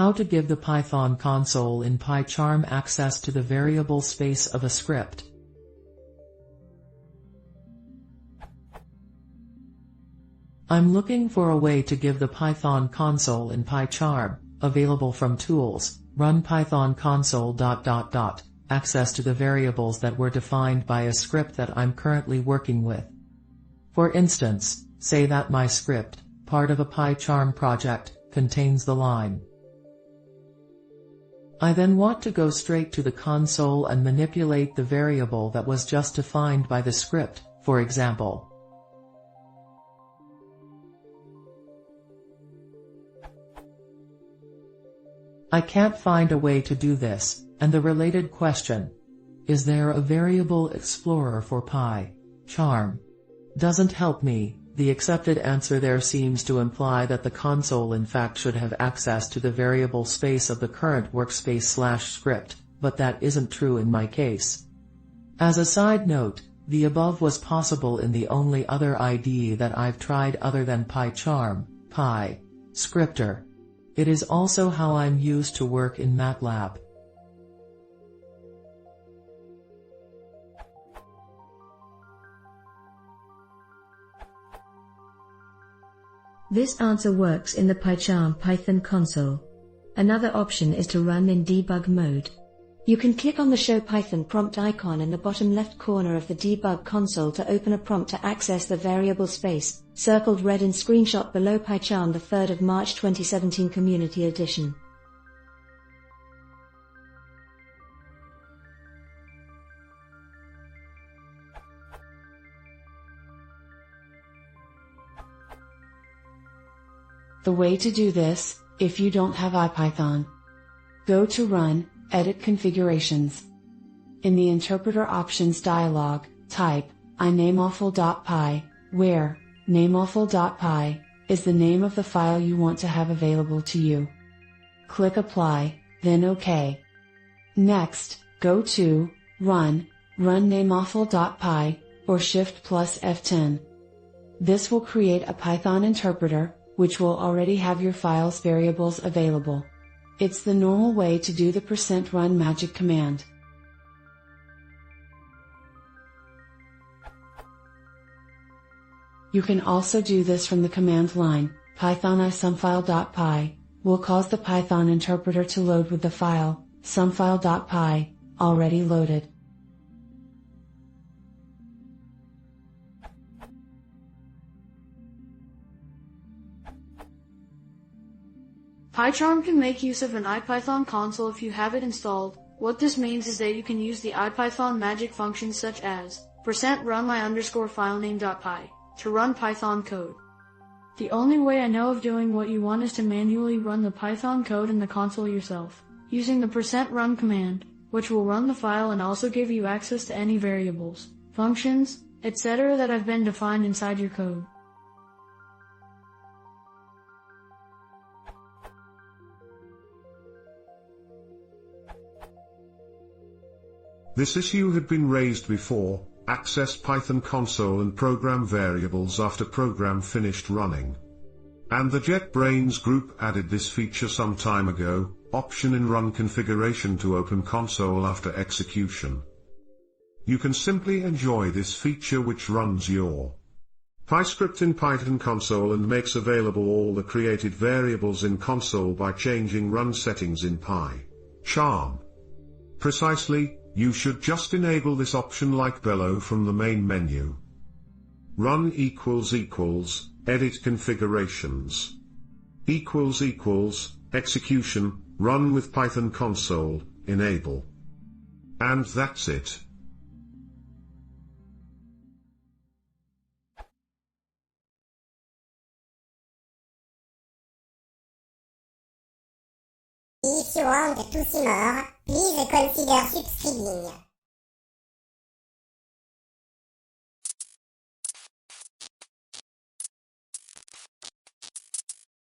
How to give the Python console in PyCharm access to the variable space of a script. I'm looking for a way to give the Python console in PyCharm, available from Tools, Run Python console ... access to the variables that were defined by a script that I'm currently working with. For instance, say that my script, part of a PyCharm project, contains the line. I then want to go straight to the console and manipulate the variable that was just defined by the script, for example. I can't find a way to do this, and the related question, is there a variable explorer for PyCharm, doesn't help me. The accepted answer there seems to imply that the console in fact should have access to the variable space of the current workspace/script, but that isn't true in my case. As a side note, the above was possible in the only other IDE that I've tried other than PyCharm, PyScripter. It is also how I'm used to work in MATLAB. This answer works in the PyCharm Python console. Another option is to run in debug mode. You can click on the Show Python prompt icon in the bottom left corner of the debug console to open a prompt to access the variable space, circled red in screenshot below PyCharm, the 3rd of March 2017 Community Edition. The way to do this, if you don't have IPython, go to Run, Edit Configurations. In the Interpreter Options dialog, type inameawful.py, where nameawful.py is the name of the file you want to have available to you. Click Apply, then OK. Next, go to Run nameawful.py, or Shift plus F10. This will create a Python interpreter, which will already have your file's variables available. It's the normal way to do the %run magic command. You can also do this from the command line. Python isomefile.py will cause the Python interpreter to load with the file, somefile.py, already loaded. PyCharm can make use of an IPython console if you have it installed. What this means is that you can use the IPython magic functions such as %runmy_filename.py to run Python code. The only way I know of doing what you want is to manually run the Python code in the console yourself, using the %run command, which will run the file and also give you access to any variables, functions, etc. that have been defined inside your code. This issue had been raised before. Access Python console and program variables after program finished running. And the JetBrains group added this feature some time ago, option in run configuration to open console after execution. You can simply enjoy this feature which runs your PyScript in Python console and makes available all the created variables in console by changing run settings in PyCharm. Precisely. You should just enable this option like below from the main menu. Run == edit configurations == execution, run with Python console, enable. And that's it. If you want to see more, please consider subscribing.